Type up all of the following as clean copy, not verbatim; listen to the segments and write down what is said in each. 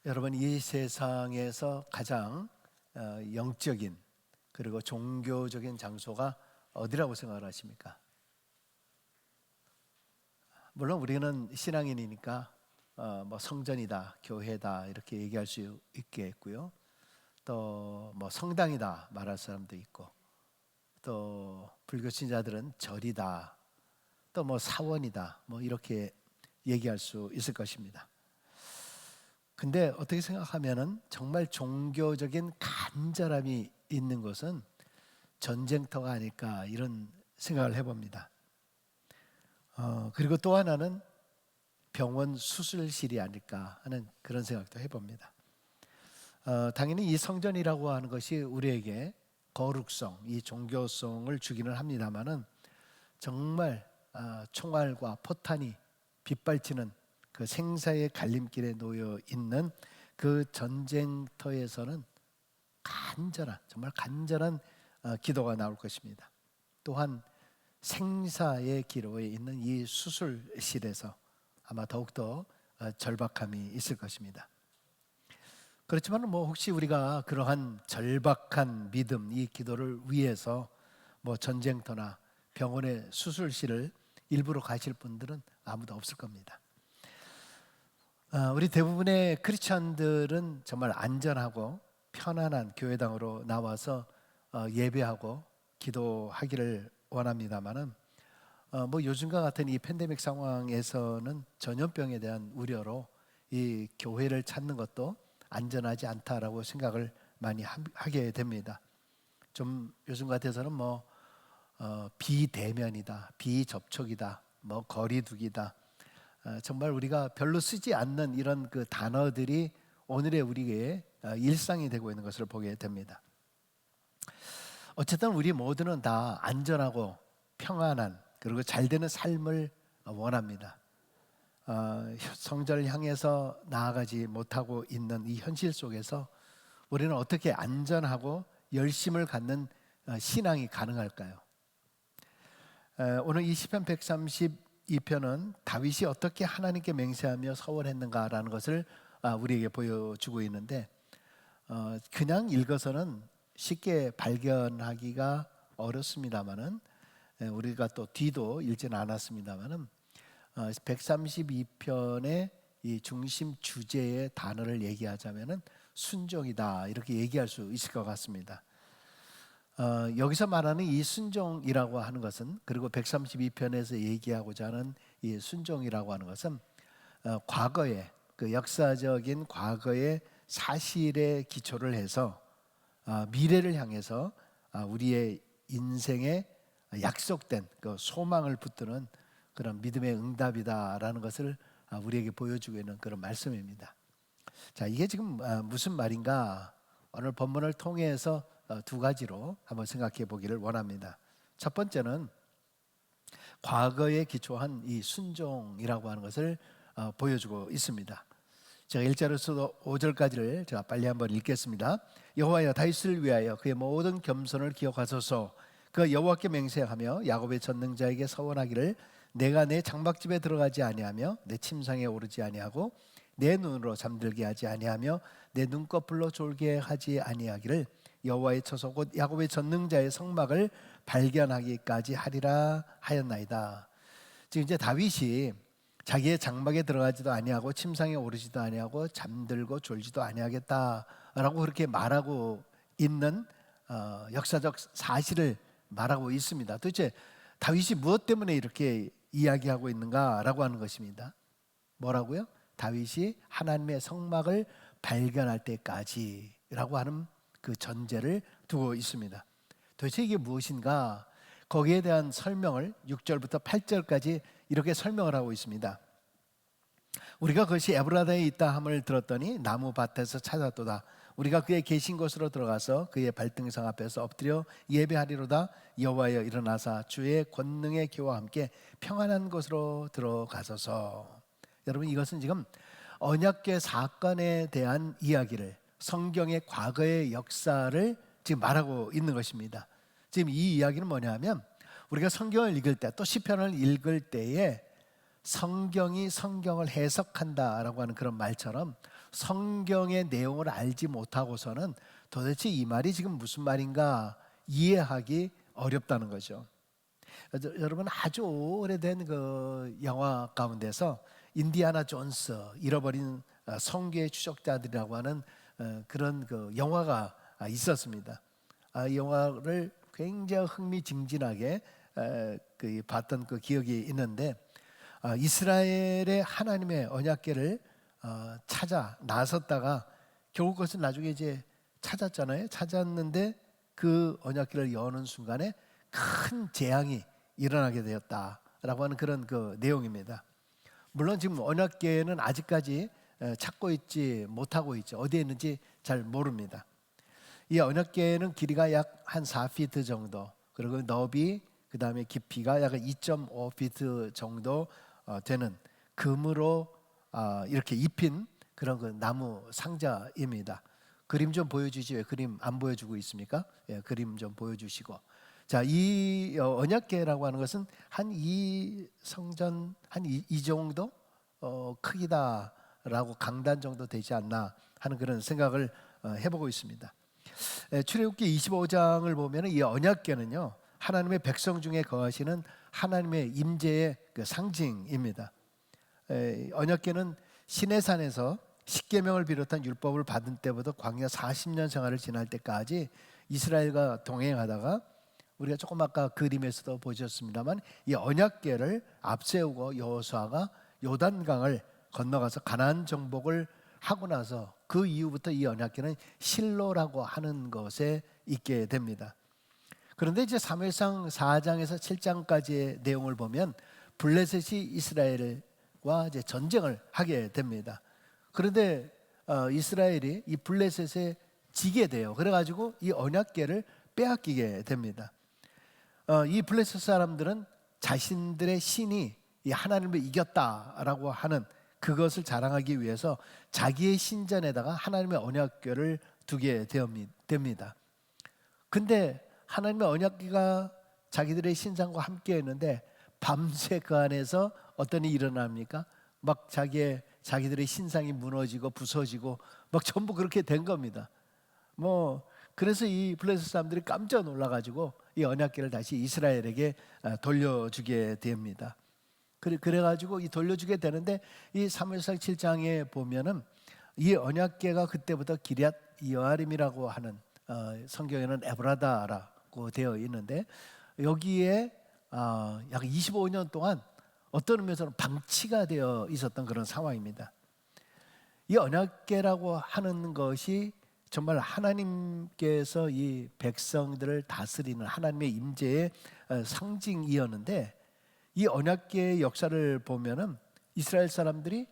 여러분, 이 세상에서 가장 영적인 그리고 종교적인 장소가 어디라고 생각을 하십니까? 물론 우리는 신앙인이니까 뭐 성전이다, 교회다 이렇게 얘기할 수 있겠고요. 또 뭐 성당이다 말할 사람도 있고, 또 불교 신자들은 절이다, 또 뭐 사원이다, 뭐 이렇게 얘기할 수 있을 것입니다. 근데 어떻게 생각하면은 정말 종교적인 간절함이 있는 것은 전쟁터가 아닐까 이런 생각을 해봅니다. 그리고 또 하나는 병원 수술실이 아닐까 하는 그런 생각도 해봅니다. 당연히 이 성전이라고 하는 것이 우리에게 거룩성, 이 종교성을 주기는 합니다만은 정말 총알과 포탄이 빗발치는 그 생사의 갈림길에 놓여 있는 그 전쟁터에서는 정말 간절한 기도가 나올 것입니다. 또한 생사의 기로에 있는 이 수술실에서 아마 더욱더 절박함이 있을 것입니다. 그렇지만 뭐 혹시 우리가 그러한 절박한 믿음, 이 기도를 위해서 뭐 전쟁터나 병원의 수술실을 일부러 가실 분들은 아무도 없을 겁니다. 우리 대부분의 크리스천들은 정말 안전하고 편안한 교회당으로 나와서 예배하고 기도하기를 원합니다만은 뭐 요즘과 같은 이 팬데믹 상황에서는 전염병에 대한 우려로 이 교회를 찾는 것도 안전하지 않다라고 생각을 많이 하게 됩니다. 좀 요즘 같아서는 뭐 비대면이다, 비접촉이다, 뭐 거리두기다, 정말 우리가 별로 쓰지 않는 이런 그 단어들이 오늘의 우리의 일상이 되고 있는 것을 보게 됩니다. 어쨌든 우리 모두는 다 안전하고 평안한 그리고 잘 되는 삶을 원합니다. 성전을 향해서 나아가지 못하고 있는 이 현실 속에서 우리는 어떻게 안전하고 열심을 갖는 신앙이 가능할까요? 오늘 이 시편 132편은 다윗이 어떻게 하나님께 맹세하며 서원했는가라는 것을 우리에게 보여주고 있는데, 그냥 읽어서는 쉽게 발견하기가 어렵습니다만은, 우리가 또 뒤도 읽지는 않았습니다만은 132편의 이 중심 주제의 단어를 얘기하자면은 순종이다 이렇게 얘기할 수 있을 것 같습니다. 여기서 말하는 이 순종이라고 하는 것은, 그리고 132편에서 얘기하고자 하는 이 순종이라고 하는 것은 과거의 그 역사적인 과거의 사실에 기초를 해서 미래를 향해서 우리의 인생에 약속된 그 소망을 붙드는 그런 믿음의 응답이다라는 것을 우리에게 보여주고 있는 그런 말씀입니다. 자, 이게 지금 무슨 말인가? 오늘 본문을 통해서 두 가지로 한번 생각해 보기를 원합니다. 첫 번째는 과거에 기초한 이 순종이라고 하는 것을 보여주고 있습니다. 제가 1절에서 5절까지를 제가 빨리 한번 읽겠습니다. 여호와여, 다윗을 위하여 그의 모든 겸손을 기억하소서. 그 여호와께 맹세하며 야곱의 전능자에게 서원하기를, 내가 내 장막집에 들어가지 아니하며 내 침상에 오르지 아니하고 내 눈으로 잠들게 하지 아니하며 내 눈꺼풀로 졸게 하지 아니하기를, 여호와의 처소 곧 야곱의 전능자의 성막을 발견하기까지 하리라 하였나이다. 지금 이제 다윗이 자기의 장막에 들어가지도 아니하고 침상에 오르지도 아니하고 잠들고 졸지도 아니하겠다라고 그렇게 말하고 있는 역사적 사실을 말하고 있습니다. 도대체 다윗이 무엇 때문에 이렇게 이야기하고 있는가라고 하는 것입니다. 뭐라고요? 다윗이 하나님의 성막을 발견할 때까지라고 하는 그 전제를 두고 있습니다. 도대체 이게 무엇인가? 거기에 대한 설명을 6절부터 8절까지 이렇게 설명을 하고 있습니다. 우리가 그것이 에브라다에 있다 함을 들었더니 나무 밭에서 찾았도다. 우리가 그의 계신 곳으로 들어가서 그의 발등상 앞에서 엎드려 예배하리로다. 여호와여, 일어나사 주의 권능의 기와 함께 평안한 곳으로 들어가소서. 여러분, 이것은 지금 언약궤 사건에 대한 이야기를, 성경의 과거의 역사를 지금 말하고 있는 것입니다. 지금 이 이야기는 뭐냐면, 우리가 성경을 읽을 때, 또 시편을 읽을 때에 성경이 성경을 해석한다라고 하는 그런 말처럼 성경의 내용을 알지 못하고서는 도대체 이 말이 지금 무슨 말인가 이해하기 어렵다는 거죠. 여러분, 아주 오래된 그 영화 가운데서 인디아나 존스, 잃어버린 성경의 추적자들이라고 하는 그런 그 영화가 있었습니다. 이 영화를 굉장히 흥미진진하게 봤던 그 기억이 있는데, 이스라엘의 하나님의 언약궤를 찾아 나섰다가 결국 그것은 나중에 이제 찾았잖아요. 찾았는데 그 언약궤를 여는 순간에 큰 재앙이 일어나게 되었다라고 하는 그런 그 내용입니다. 물론 지금 언약궤는 아직까지 찾고 있지 못하고 있죠. 어디에 있는지 잘 모릅니다. 이 언약궤는 길이가 약 한 4피트 정도, 그리고 너비 그 다음에 깊이가 약 2.5피트 정도 되는 금으로 이렇게 입힌 그런 그 나무 상자입니다. 그림 좀 보여주지. 왜 그림 안 보여주고 있습니까? 예, 그림 좀 보여주시고. 자, 이 언약궤라고 하는 것은 한 이 성전 한 이 정도 크기다라고, 강단 정도 되지 않나 하는 그런 생각을 해보고 있습니다. 출애굽기 25장을 보면 이 언약궤는요, 하나님의 백성 중에 거하시는 하나님의 임재의 그 상징입니다. 언약궤는 시내산에서 십계명을 비롯한 율법을 받은 때부터 광야 40년 생활을 지날 때까지 이스라엘과 동행하다가, 우리가 조금 아까 그림에서도 보셨습니다만, 이 언약궤를 앞세우고 여호수아가 요단강을 건너가서 가나안 정복을 하고 나서 그 이후부터 이 언약궤는 실로라고 하는 것에 있게 됩니다. 그런데 이제 사무엘상 4장에서 7장까지의 내용을 보면 블레셋이 이스라엘과 이제 전쟁을 하게 됩니다. 그런데 이스라엘이 이 블레셋에 지게 돼요. 그래가지고 이 언약궤를 빼앗기게 됩니다. 이 블레셋 사람들은 자신들의 신이 이 하나님을 이겼다라고 하는 그것을 자랑하기 위해서 자기의 신전에다가 하나님의 언약궤를 두게 됩니다. 근데 하나님의 언약궤가 자기들의 신상과 함께 했는데 밤새 그 안에서 어떤 일이 일어납니까? 막 자기들의 신상이 무너지고 부서지고 막 전부 그렇게 된 겁니다. 그래서 이 블레셋 사람들이 깜짝 놀라가지고 이 언약궤를 다시 이스라엘에게 돌려주게 됩니다. 그래가지고 이 돌려주게 되는데, 이 사무엘상 7장에 보면은 이 언약궤가 그때부터 기럇 여아림이라고 하는, 성경에는 에브라다라고 되어 있는데, 여기에 약 25년 동안 어떤 의미에서는 방치가 되어 있었던 그런 상황입니다. 이 언약궤라고 하는 것이 정말 하나님께서 이 백성들을 다스리는 하나님의 임재의 상징이었는데, 이 언약궤의 역사를 보면은 이스라엘 사람들이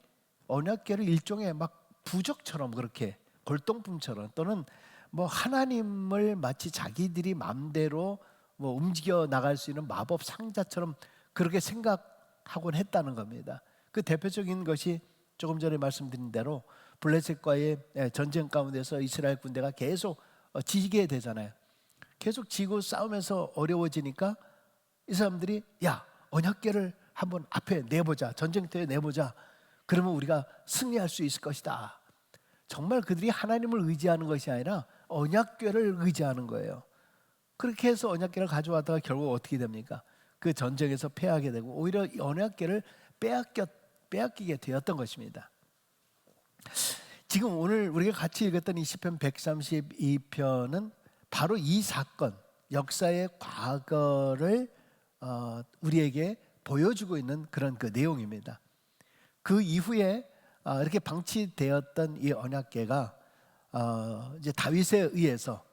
언약궤를 일종의 막 부적처럼, 그렇게 골동품처럼, 또는 하나님을 마치 자기들이 마음대로 움직여 나갈 수 있는 마법 상자처럼 그렇게 생각하곤 했다는 겁니다. 그 대표적인 것이 조금 전에 말씀드린 대로 블레셋과의 전쟁 가운데서 이스라엘 군대가 계속 지게 되잖아요. 계속 지고 싸우면서 어려워지니까 이 사람들이, 야, 언약궤를 한번 앞에 내보자, 전쟁터에 내보자. 그러면 우리가 승리할 수 있을 것이다. 정말 그들이 하나님을 의지하는 것이 아니라 언약궤를 의지하는 거예요. 그렇게 해서 언약궤를 가져왔다가 결국 어떻게 됩니까? 그 전쟁에서 패하게 되고 오히려 언약궤를 빼앗기게 되었던 것입니다. 지금 오늘 우리가 같이 읽었던 이 시편 132편은 바로 이 사건, 역사의 과거를 우리에게 보여주고 있는 그런 그 내용입니다. 그 이후에 이렇게 방치되었던 이 언약궤가 이제 다윗에 의해서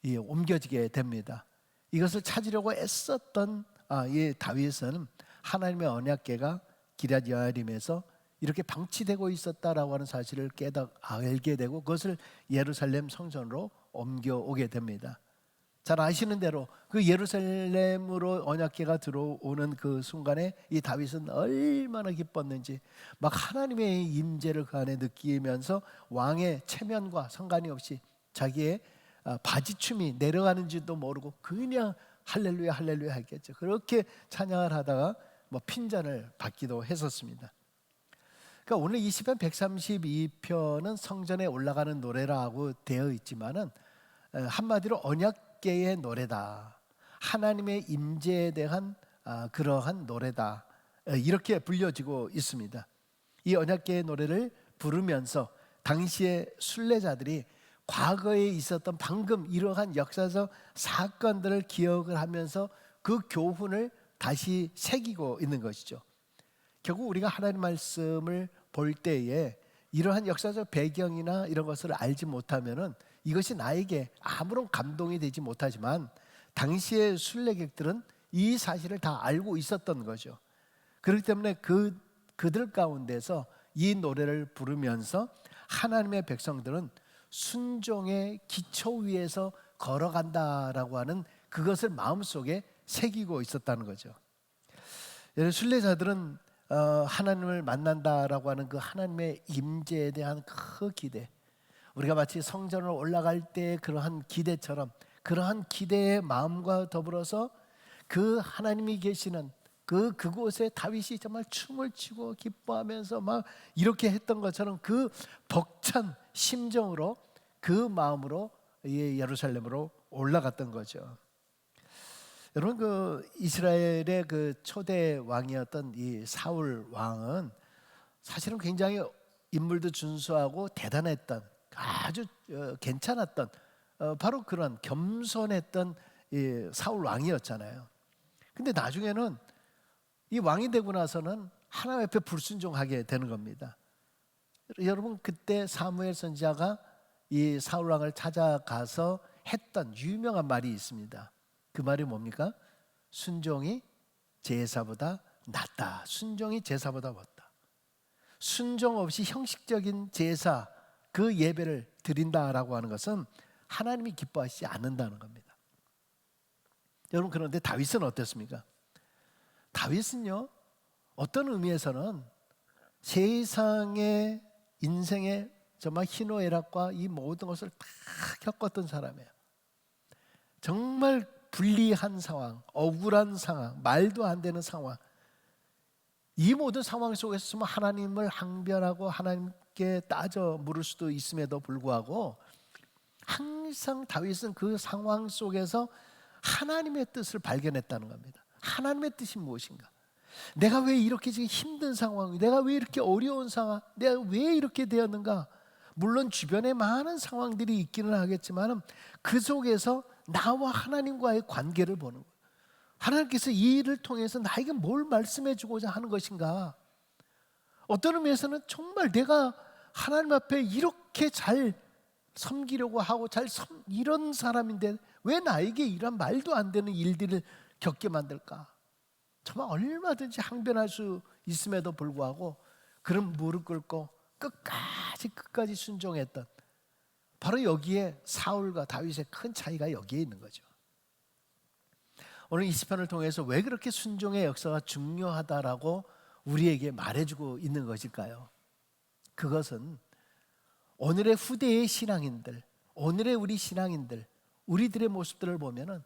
옮겨지게 됩니다. 이것을 찾으려고 애썼던 이 다윗은 하나님의 언약궤가 기럇 여아림에서 이렇게 방치되고 있었다라고 하는 사실을 알게 되고, 그것을 예루살렘 성전으로 옮겨오게 됩니다. 잘 아시는 대로 그 예루살렘으로 언약궤가 들어오는 그 순간에 이 다윗은 얼마나 기뻤는지, 막 하나님의 임재를 그 안에 느끼면서 왕의 체면과 상관이 없이 자기의 바지춤이 내려가는지도 모르고 그냥 할렐루야 할렐루야 했겠죠. 그렇게 찬양을 하다가 핀잔을 받기도 했었습니다. 그러니까 오늘 이 시편 132편은 성전에 올라가는 노래라고 되어 있지만은 한마디로 언약궤의 노래다. 하나님의 임재에 대한 그러한 노래다. 이렇게 불려지고 있습니다. 이 언약궤의 노래를 부르면서 당시의 순례자들이 과거에 있었던 방금 이러한 역사적 사건들을 기억을 하면서 그 교훈을 다시 새기고 있는 것이죠. 결국 우리가 하나님 말씀을 볼 때에 이러한 역사적 배경이나 이런 것을 알지 못하면은 이것이 나에게 아무런 감동이 되지 못하지만 당시의 순례객들은 이 사실을 다 알고 있었던 거죠. 그렇기 때문에 그들 가운데서 이 노래를 부르면서 하나님의 백성들은 순종의 기초 위에서 걸어간다라고 하는 그것을 마음속에 새기고 있었다는 거죠. 순례자들은 하나님을 만난다라고 하는 그 하나님의 임재에 대한 그 기대, 우리가 마치 성전을 올라갈 때 그러한 기대처럼 그러한 기대의 마음과 더불어서 그 하나님이 계시는 그곳에 다윗이 정말 춤을 추고 기뻐하면서 막 이렇게 했던 것처럼 그 벅찬 심정으로 그 마음으로 예루살렘으로 올라갔던 거죠. 여러분, 그 이스라엘의 그 초대 왕이었던 이 사울 왕은 사실은 굉장히 인물도 준수하고 대단했던, 아주 괜찮았던 바로 그런 겸손했던 이 사울 왕이었잖아요. 근데 나중에는 이 왕이 되고 나서는 하나님 앞에 불순종하게 되는 겁니다. 여러분, 그때 사무엘 선지자가 이 사울 왕을 찾아가서 했던 유명한 말이 있습니다. 그 말이 뭡니까? 순종이 제사보다 낫다. 순종이 제사보다 낫다. 순종 없이 형식적인 제사, 그 예배를 드린다라고 하는 것은 하나님이 기뻐하시지 않는다는 겁니다. 여러분, 그런데 다윗은 어땠습니까? 다윗은요, 어떤 의미에서는 세상의 인생의 정말 희노애락과 이 모든 것을 다 겪었던 사람이에요. 정말 불리한 상황, 억울한 상황, 말도 안 되는 상황, 이 모든 상황 속에서 하나님을 항변하고 하나님께 따져 물을 수도 있음에도 불구하고 항상 다윗은 그 상황 속에서 하나님의 뜻을 발견했다는 겁니다. 하나님의 뜻이 무엇인가? 내가 왜 이렇게 지금 힘든 상황이, 내가 왜 이렇게 어려운 상황, 내가 왜 이렇게 되었는가? 물론 주변에 많은 상황들이 있기는 하겠지만 그 속에서 나와 하나님과의 관계를 보는 거예요. 하나님께서 이 일을 통해서 나에게 뭘 말씀해 주고자 하는 것인가? 어떤 의미에서는 정말 내가 하나님 앞에 이렇게 잘 섬기려고 하고 이런 사람인데 왜 나에게 이런 말도 안 되는 일들을 겪게 만들까? 정말 얼마든지 항변할 수 있음에도 불구하고 그런 무릎 꿇고 끝까지 순종했던, 바로 여기에 사울과 다윗의 큰 차이가 여기에 있는 거죠. 오늘 이 시편을 통해서 왜 그렇게 순종의 역사가 중요하다라고 우리에게 말해주고 있는 것일까요? 그것은 오늘의 후대의 신앙인들, 오늘의 우리 신앙인들, 우리들의 모습들을 보면은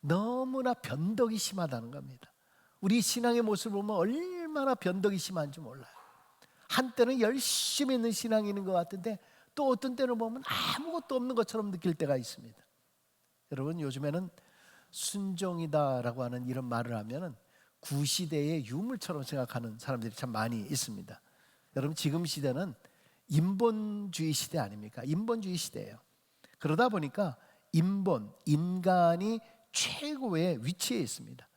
너무나 변덕이 심하다는 겁니다. 우리 신앙의 모습을 보면 얼마나 변덕이 심한지 몰라요. 한때는 열심히 있는 신앙인인 것 같은데 또 어떤 때는 보면 아무것도 없는 것처럼 느낄 때가 있습니다. 여러분, 요즘에는 순종이다라고 하는 이런 말을 하면은 구시대의 유물처럼 생각하는 사람들이 참 많이 있습니다. 여러분, 지금 시대는 인본주의 시대 아닙니까? 인본주의 시대예요. 그러다 보니까 인간이 최고의 위치에 있습니다.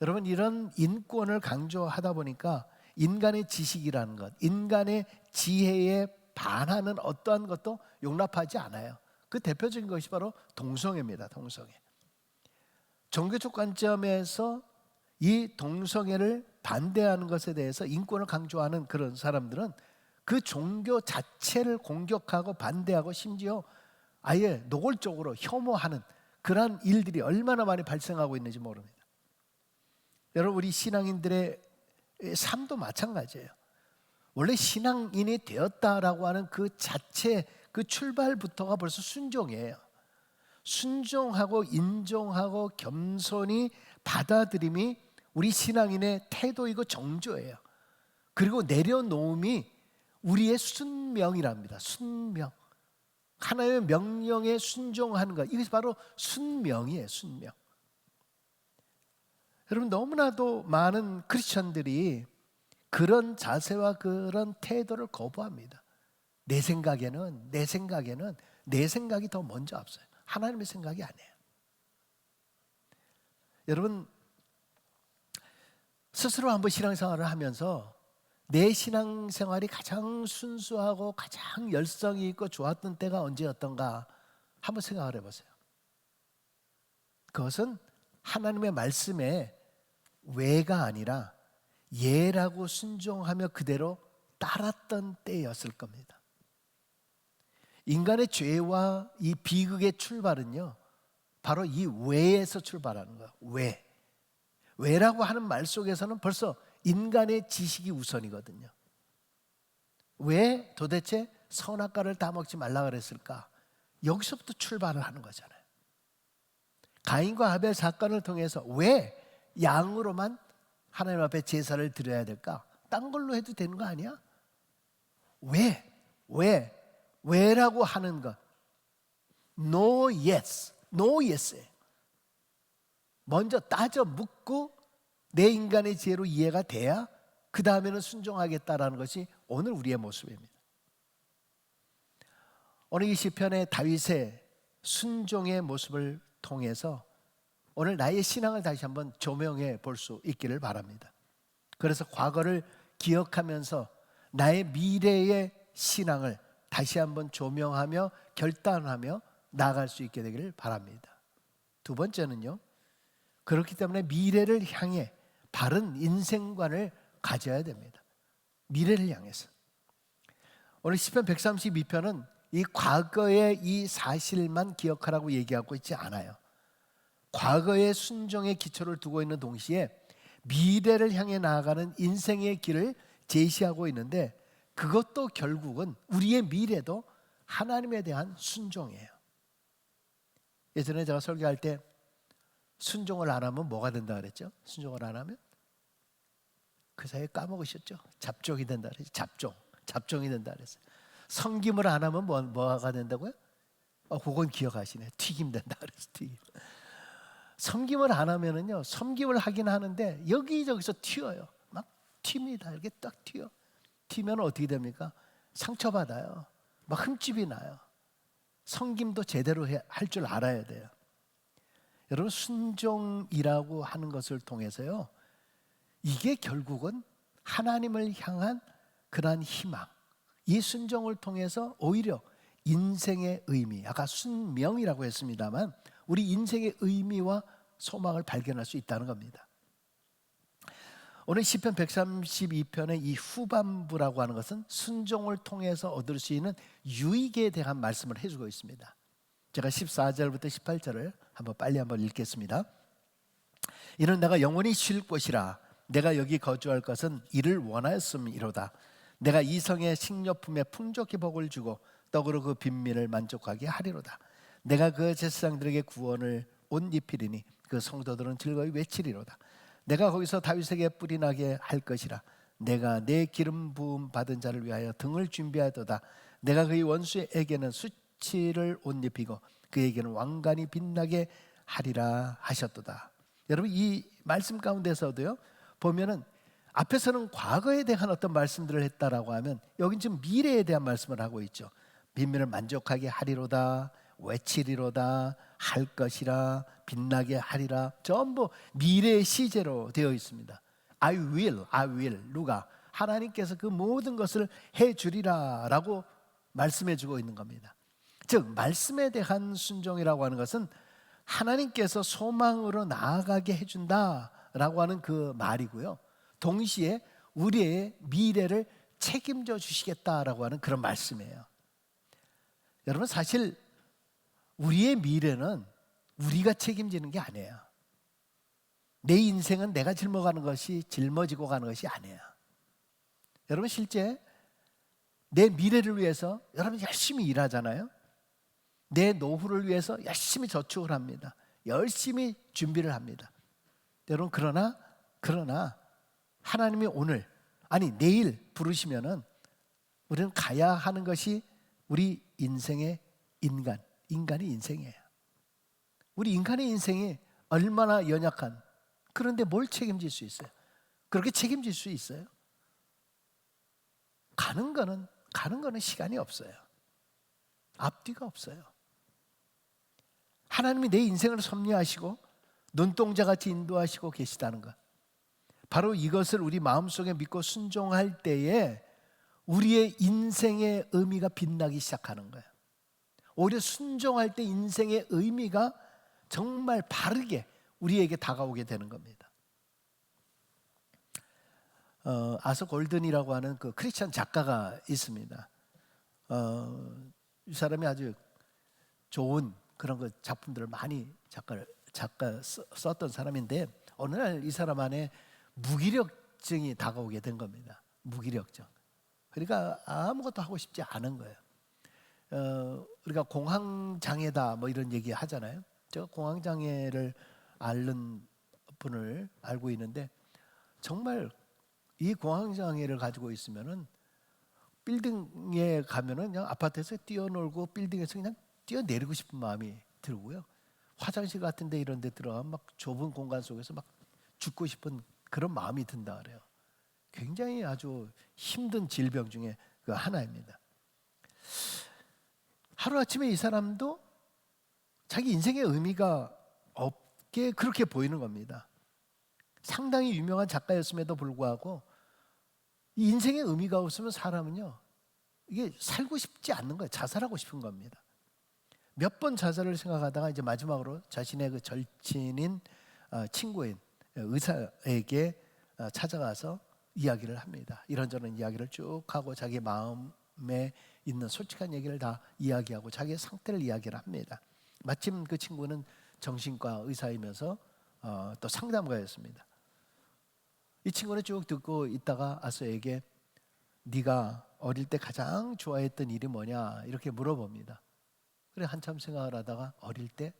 여러분, 이런 인권을 강조하다 보니까 인간의 지식이라는 것, 인간의 지혜에 반하는 어떠한 것도 용납하지 않아요. 그 대표적인 것이 바로 동성애입니다. 동성애. 종교적 관점에서 이 동성애를 반대하는 것에 대해서 인권을 강조하는 그런 사람들은 그 종교 자체를 공격하고 반대하고 심지어 아예 노골적으로 혐오하는 그러한 일들이 얼마나 많이 발생하고 있는지 모릅니다. 여러분, 우리 신앙인들의 삶도 마찬가지예요. 원래 신앙인이 되었다라고 하는 그 자체, 그 출발부터가 벌써 순종이에요. 순종하고 인정하고 겸손히 받아들임이 우리 신앙인의 태도이고 정조예요. 그리고 내려놓음이 우리의 순명이랍니다. 순명. 하나님의 명령에 순종하는 것, 이것이 바로 순명이에요. 순명. 여러분, 너무나도 많은 크리스천들이 그런 자세와 그런 태도를 거부합니다. 내 생각이 더 먼저 앞서요. 하나님의 생각이 아니에요. 여러분, 스스로 한번 신앙생활을 하면서 내 신앙생활이 가장 순수하고 가장 열성이 있고 좋았던 때가 언제였던가 한번 생각을 해보세요. 그것은 하나님의 말씀에 왜가 아니라 예라고 순종하며 그대로 따랐던 때였을 겁니다. 인간의 죄와 이 비극의 출발은요, 바로 이 왜에서 출발하는 거예요. 왜라고 하는 말 속에서는 벌써 인간의 지식이 우선이거든요. 왜 도대체 선악과를 다 먹지 말라 그랬을까? 여기서부터 출발을 하는 거잖아요. 가인과 아벨 사건을 통해서 왜 양으로만 하나님 앞에 제사를 드려야 될까? 딴 걸로 해도 되는 거 아니야? 왜라고 하는 것. No yes. 먼저 따져 묻고 내 인간의 지혜로 이해가 돼야 그 다음에는 순종하겠다라는 것이 오늘 우리의 모습입니다. 오늘 이 시편의 다윗의 순종의 모습을 통해서 오늘 나의 신앙을 다시 한번 조명해 볼 수 있기를 바랍니다. 그래서 과거를 기억하면서 나의 미래의 신앙을 다시 한번 조명하며 결단하며 나아갈 수 있게 되기를 바랍니다. 두 번째는요, 그렇기 때문에 미래를 향해 바른 인생관을 가져야 됩니다. 미래를 향해서. 오늘 시편 132편은 이 과거의 이 사실만 기억하라고 얘기하고 있지 않아요. 과거의 순종의 기초를 두고 있는 동시에 미래를 향해 나아가는 인생의 길을 제시하고 있는데, 그것도 결국은 우리의 미래도 하나님에 대한 순종이에요. 예전에 제가 설교할 때 순종을 안 하면 뭐가 된다 그랬죠? 순종을 안 하면 그 사이에 까먹으셨죠? 잡종이 된다 그랬죠. 잡종이 된다 그랬어요. 섬김을 안 하면 뭐가 된다고요? 그건 기억하시네. 튀김 된다 그랬어요. 튀김. 섬김을 안 하면은요, 섬김을 하긴 하는데 여기저기서 튀어요. 막 튑니다. 이렇게 딱 튀어. 튀면 어떻게 됩니까? 상처받아요. 막 흠집이 나요. 섬김도 제대로 할 줄 알아야 돼요. 여러분, 순종이라고 하는 것을 통해서요, 이게 결국은 하나님을 향한 그러한 희망, 이 순종을 통해서 오히려 인생의 의미, 아까 순명이라고 했습니다만 우리 인생의 의미와 소망을 발견할 수 있다는 겁니다. 오늘 시편 132편의 이 후반부라고 하는 것은 순종을 통해서 얻을 수 있는 유익에 대한 말씀을 해주고 있습니다. 제가 14절부터 18절을 빨리 읽겠습니다. 이는 내가 영원히 쉴 곳이라. 내가 여기 거주할 것은 이를 원하였음이로다. 내가 이 성의 식료품에 풍족히 복을 주고 떡으로 그 빈민을 만족하게 하리로다. 내가 그 제사장들에게 구원을 옷 입히리니 그 성도들은 즐거이 외치리로다. 내가 거기서 다윗에게 뿔이 나게 할 것이라. 내가 내 기름 부음 받은 자를 위하여 등을 준비하도다. 내가 그의 원수에게는 수치를 옷 입히고 그에게는 왕관이 빛나게 하리라 하셨도다. 여러분, 이 말씀 가운데서도요, 보면은 앞에서는 과거에 대한 어떤 말씀들을 했다라고 하면 여긴 지금 미래에 대한 말씀을 하고 있죠. 빈민을 만족하게 하리로다, 외치리로다, 할 것이라, 빛나게 하리라. 전부 미래의 시제로 되어 있습니다. I will. 누가? 하나님께서 그 모든 것을 해주리라 라고 말씀해 주고 있는 겁니다. 즉 말씀에 대한 순종이라고 하는 것은 하나님께서 소망으로 나아가게 해준다라고 하는 그 말이고요, 동시에 우리의 미래를 책임져 주시겠다라고 하는 그런 말씀이에요. 여러분, 사실 우리의 미래는 우리가 책임지는 게 아니에요. 내 인생은 내가 짊어지고 가는 것이 아니에요. 여러분, 실제 내 미래를 위해서 여러분 열심히 일하잖아요. 내 노후를 위해서 열심히 저축을 합니다. 열심히 준비를 합니다. 여러분, 그러나 하나님이 내일 부르시면은 우리는 가야 하는 것이 우리 인생의 인간의 인생이에요. 우리 인간의 인생이 얼마나 연약한, 그런데 뭘 책임질 수 있어요? 그렇게 책임질 수 있어요? 가는 거는 시간이 없어요. 앞뒤가 없어요. 하나님이 내 인생을 섭리하시고 눈동자같이 인도하시고 계시다는 것, 바로 이것을 우리 마음속에 믿고 순종할 때에 우리의 인생의 의미가 빛나기 시작하는 거예요. 오히려 순종할 때 인생의 의미가 정말 바르게 우리에게 다가오게 되는 겁니다. 아서 골든이라고 하는 그 크리스천 작가가 있습니다. 이 사람이 아주 좋은 그런 그 작품들을 많이 썼던 사람인데, 어느 날 이 사람 안에 무기력증이 다가오게 된 겁니다. 무기력증. 그러니까 아무것도 하고 싶지 않은 거예요. 우리가 공황장애다 뭐 이런 얘기 하잖아요. 제가 공황장애를 앓는 분을 알고 있는데, 정말 이 공황장애를 가지고 있으면은 빌딩에 가면은 그냥 아파트에서 뛰어놀고 빌딩에서 그냥 뛰어내리고 싶은 마음이 들고요. 화장실 같은 데 이런 데 들어가면 막 좁은 공간 속에서 막 죽고 싶은 그런 마음이 든다 그래요. 굉장히 아주 힘든 질병 중에 그 하나입니다. 하루아침에 이 사람도 자기 인생의 의미가 없게 그렇게 보이는 겁니다. 상당히 유명한 작가였음에도 불구하고 이 인생의 의미가 없으면 사람은요, 이게 살고 싶지 않는 거예요. 자살하고 싶은 겁니다. 몇 번 자살을 생각하다가 이제 마지막으로 자신의 그 절친인 친구인 의사에게 찾아가서 이야기를 합니다. 이런저런 이야기를 쭉 하고 자기 마음에 있는 솔직한 얘기를 다 이야기하고 자기의 상태를 이야기를 합니다. 마침 그 친구는 정신과 의사이면서 또 상담가였습니다. 이 친구는 쭉 듣고 있다가 아서에게 네가 어릴 때 가장 좋아했던 일이 뭐냐 이렇게 물어봅니다. 그래 한참 생각을 하다가 어릴 때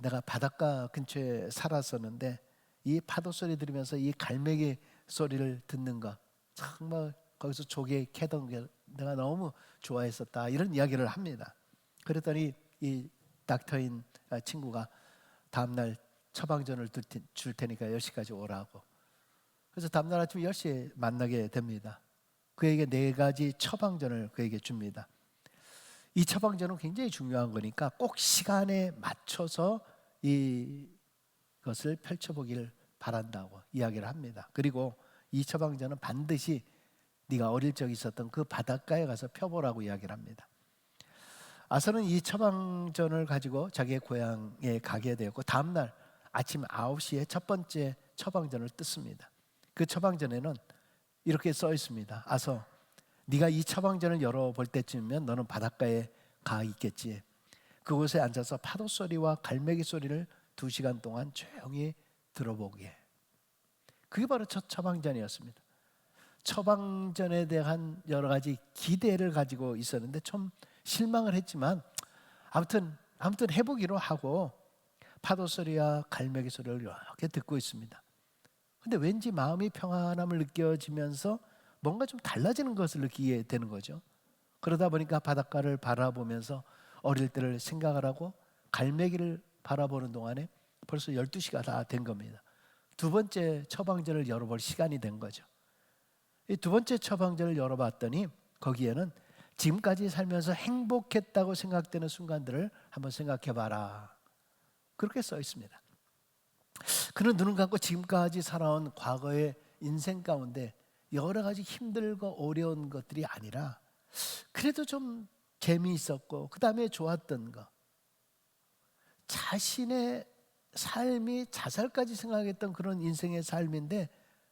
내가 바닷가 근처에 살았었는데 이 파도 소리 들으면서 이 갈매기 소리를 듣는 거, 정말 거기서 조개 캐던 게 내가 너무 좋아했었다, 이런 이야기를 합니다. 그랬더니 이 닥터인 친구가 다음날 처방전을 줄 테니까 10시까지 오라고. 그래서 다음날 아침 10시에 만나게 됩니다. 그에게 4가지 처방전을 그에게 줍니다. 이 처방전은 굉장히 중요한 거니까 꼭 시간에 맞춰서 이것을 펼쳐보기를 바란다고 이야기를 합니다. 그리고 이 처방전은 반드시 네가 어릴 적 있었던 그 바닷가에 가서 펴보라고 이야기를 합니다. 아서는 이 처방전을 가지고 자기의 고향에 가게 되었고, 다음날 아침 9시에 첫 번째 처방전을 뜯습니다. 그 처방전에는 이렇게 써 있습니다. 아서, 네가 이 처방전을 열어볼 때쯤이면 너는 바닷가에 가 있겠지. 그곳에 앉아서 파도 소리와 갈매기 소리를 2시간 동안 조용히 들어보게. 그게 바로 첫 처방전이었습니다. 처방전에 대한 여러 가지 기대를 가지고 있었는데 좀 실망을 했지만 아무튼 해보기로 하고 파도 소리와 갈매기 소리를 이렇게 듣고 있습니다. 근데 왠지 마음이 평안함을 느껴지면서 뭔가 좀 달라지는 것을 느끼게 되는 거죠. 그러다 보니까 바닷가를 바라보면서 어릴 때를 생각을 하고 갈매기를 바라보는 동안에 벌써 12시가 다 된 겁니다. 2번째 처방전을 열어볼 시간이 된 거죠. 이 2번째 처방전을 열어봤더니 거기에는 지금까지 살면서 행복했다고 생각되는 순간들을 한번 생각해봐라, 그렇게 써 있습니다. 그는 눈을 감고 지금까지 살아온 과거의 인생 가운데 여러 가지 힘들고 어려운 것들이 아니라 그래도 좀 재미있었고 그 다음에 좋았던 것, 자신의 삶이 자살까지 생각했던 그런 인생의 삶인데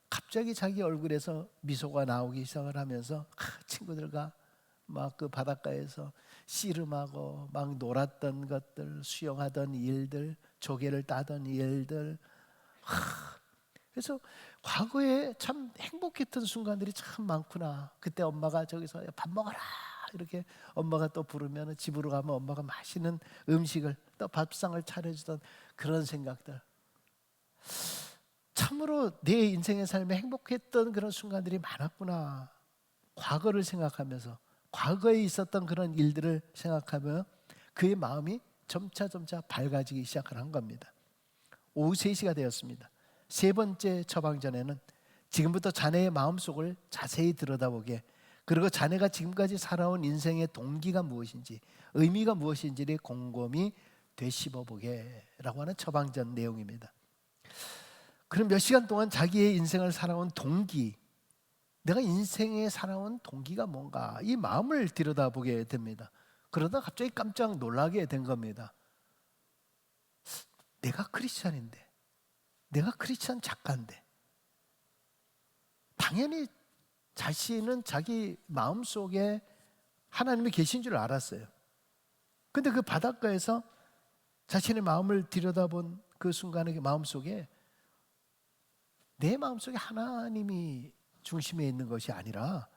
갑자기 자기 얼굴에서 미소가 나오기 시작을 하면서 친구들과 막 그 바닷가에서 씨름하고 막 놀았던 것들, 수영하던 일들, 조개를 따던 일들, 그래서 과거에 참 행복했던 순간들이 참 많구나. 그때 엄마가 저기서 밥 먹어라 이렇게 엄마가 또 부르면 집으로 가면 엄마가 맛있는 음식을 또 밥상을 차려주던 그런 생각들, 참으로 내 인생의 삶에 행복했던 그런 순간들이 많았구나. 과거를 생각하면서 과거에 있었던 그런 일들을 생각하며 그의 마음이 점차 밝아지기 시작한 겁니다. 오후 3시가 되었습니다. 세 번째 처방전에는 지금부터 자네의 마음속을 자세히 들여다보게, 그리고 자네가 지금까지 살아온 인생의 동기가 무엇인지, 의미가 무엇인지를 곰곰이 되씹어보게 라고 하는 처방전 내용입니다. 그럼 몇 시간 동안 자기의 인생을 살아온 동기, 내가 인생에 살아온 동기가 뭔가, 이 마음을 들여다보게 됩니다. 그러다 갑자기 깜짝 놀라게 된 겁니다. 내가 크리스찬인데, 내가 크리스찬 작가인데, 당연히 자신은 자기 마음속에 하나님이 계신 줄 알았어요. 근데 그 바닷가에서 자신의 마음을 들여다본 그 순간의 마음속에, 내 마음속에 하나님이 중심에 있는 것이 아니라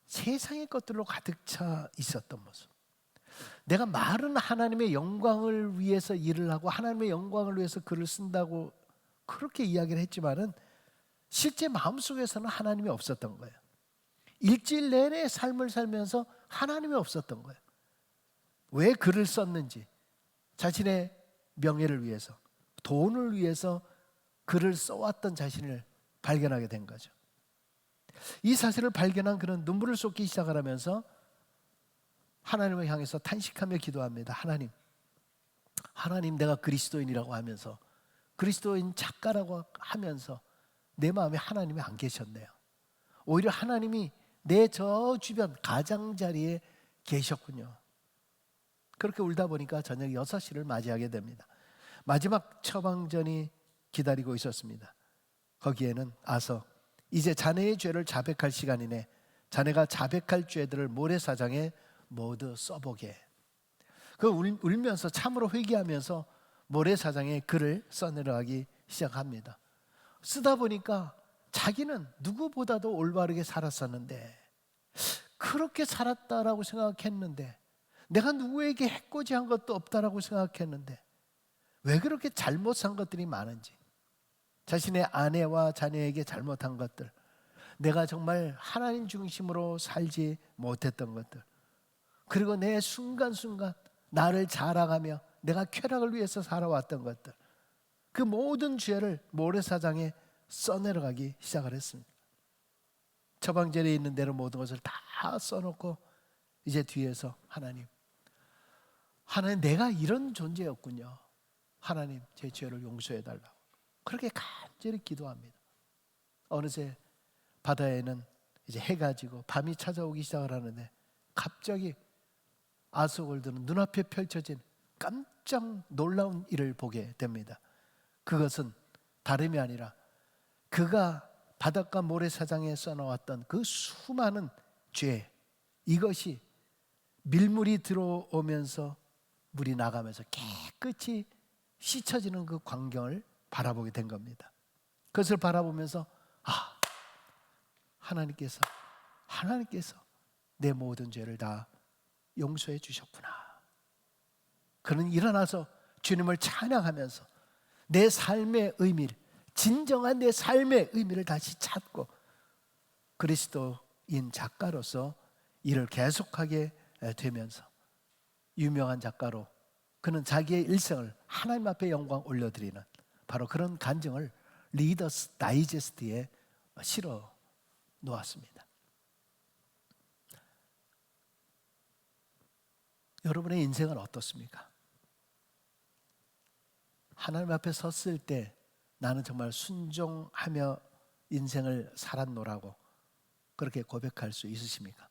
세상의 것들로 가득 차 있었던 모습. 내가 말은 하나님의 영광을 위해서 일을 하고 하나님의 영광을 위해서 글을 쓴다고 그렇게 이야기를 했지만은 실제 마음속에서는 하나님이 없었던 거예요. 일주일 내내 삶을 살면서 하나님이 없었던 거예요. 왜 글을 썼는지, 자신의 명예를 위해서, 돈을 위해서 글을 써왔던 자신을 발견하게 된 거죠. 이 사실을 발견한 그는 눈물을 쏟기 시작을 하면서 하나님을 향해서 탄식하며 기도합니다. 하나님, 내가 그리스도인이라고 하면서, 그리스도인 작가라고 하면서 내 마음에 하나님이 안 계셨네요. 오히려 하나님이 내 저 주변 가장자리에 계셨군요. 그렇게 울다 보니까 저녁 6시를 맞이하게 됩니다. 마지막 처방전이 기다리고 있었습니다. 거기에는 아서, 이제 자네의 죄를 자백할 시간이네. 자네가 자백할 죄들을 모래사장에 모두 써보게. 울면서 참으로 회개하면서 모래사장에 글을 써내려가기 시작합니다. 쓰다 보니까 자기는 누구보다도 올바르게 살았었는데, 그렇게 살았다라고 생각했는데, 내가 누구에게 해코지한 것도 없다라고 생각했는데 왜 그렇게 잘못 산 것들이 많은지, 자신의 아내와 자녀에게 잘못한 것들, 내가 정말 하나님 중심으로 살지 못했던 것들, 그리고 내 순간순간 나를 자랑하며 내가 쾌락을 위해서 살아왔던 것들, 그 모든 죄를 모래사장에 써내려가기 시작을 했습니다. 처방전에 있는 대로 모든 것을 다 써놓고 이제 뒤에서 하나님, 내가 이런 존재였군요. 하나님, 제 죄를 용서해달라고 그렇게 간절히 기도합니다. 어느새 바다에는 이제 해가 지고 밤이 찾아오기 시작을 하는데, 갑자기 아스월드는 눈앞에 펼쳐진 깜짝 놀라운 일을 보게 됩니다. 그것은 다름이 아니라 그가 바닷가 모래사장에 써놓았던 그 수많은 죄, 이것이 밀물이 들어오면서 물이 나가면서 깨끗이 씻어지는 그 광경을 바라보게 된 겁니다. 그것을 바라보면서 하나님께서 내 모든 죄를 다 용서해 주셨구나. 그는 일어나서 주님을 찬양하면서 내 삶의 의미를, 진정한 내 삶의 의미를 다시 찾고 그리스도인 작가로서 일을 계속하게 되면서 유명한 작가로 그는 자기의 일생을 하나님 앞에 영광 올려드리는 바로 그런 간증을 리더스 다이제스트에 실어 놓았습니다. 여러분의 인생은 어떻습니까? 하나님 앞에 섰을 때 나는 정말 순종하며 인생을 살았노라고 그렇게 고백할 수 있으십니까?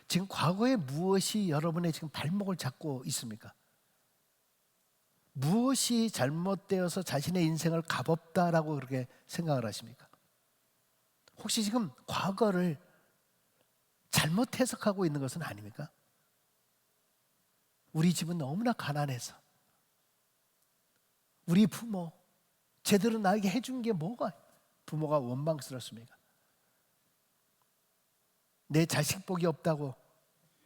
지금 과거에 무엇이 여러분의 지금 발목을 잡고 있습니까? 무엇이 잘못되어서 자신의 인생을 값없다라고 그렇게 생각을 하십니까? 혹시 지금 과거를 잘못 해석하고 있는 것은 아닙니까? 우리 집은 너무나 가난해서, 우리 부모 제대로 나에게 해준 게 뭐가 부모가 원망스럽습니까? 내 자식 복이 없다고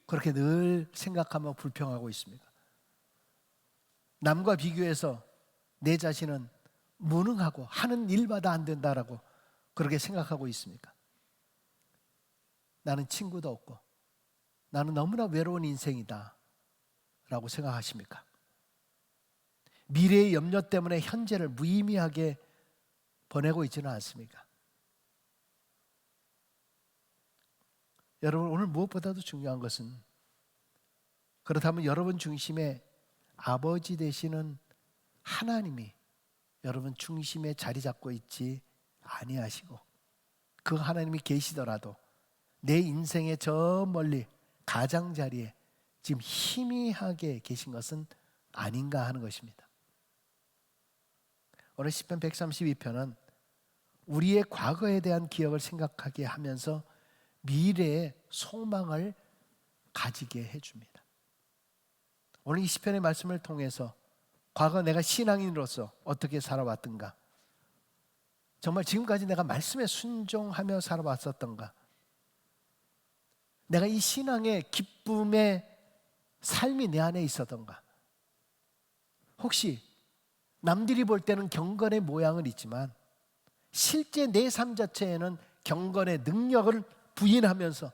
그렇게 늘 생각하며 불평하고 있습니까? 남과 비교해서 내 자신은 무능하고 하는 일마다 안 된다라고 그렇게 생각하고 있습니까? 나는 친구도 없고 나는 너무나 외로운 인생이다 라고 생각하십니까? 미래의 염려 때문에 현재를 무의미하게 보내고 있지는 않습니까? 여러분, 오늘 무엇보다도 중요한 것은, 그렇다면 여러분 중심에 아버지 되시는 하나님이 여러분 중심에 자리 잡고 있지 아니하시고, 그 하나님이 계시더라도 내 인생의 저 멀리 가장자리에 지금 희미하게 계신 것은 아닌가 하는 것입니다. 오늘 시편 132편은 우리의 과거에 대한 기억을 생각하게 하면서 미래의 소망을 가지게 해줍니다. 오늘 이 시편의 말씀을 통해서 과거 내가 신앙인으로서 어떻게 살아왔던가, 정말 지금까지 내가 말씀에 순종하며 살아왔었던가, 내가 이 신앙의 기쁨의 삶이 내 안에 있었던가, 혹시 남들이 볼 때는 경건의 모양은 있지만 실제 내 삶 자체에는 경건의 능력을 부인하면서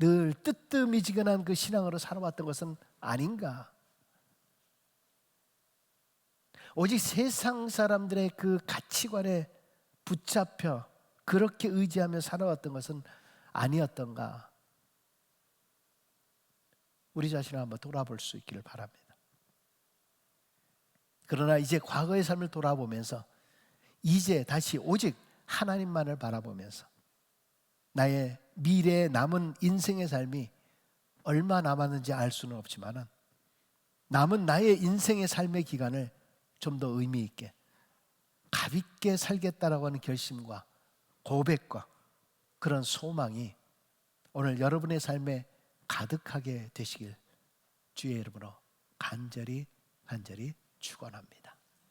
늘 뜨뜻미지근한 그 신앙으로 살아왔던 것은 아닌가. 오직 세상 사람들의 그 가치관에 붙잡혀 그렇게 의지하며 살아왔던 것은 아니었던가. 우리 자신을 한번 돌아볼 수 있기를 바랍니다. 그러나 이제 과거의 삶을 돌아보면서 이제 다시 오직 하나님만을 바라보면서 나의 미래에 남은 인생의 삶이 얼마 남았는지 알 수는 없지만 남은 나의 인생의 삶의 기간을 좀 더 의미 있게 가볍게 살겠다라고 하는 결심과 고백과 그런 소망이 오늘 여러분의 삶에 가득하게 되시길 주의 이름으로 간절히 축원합니다.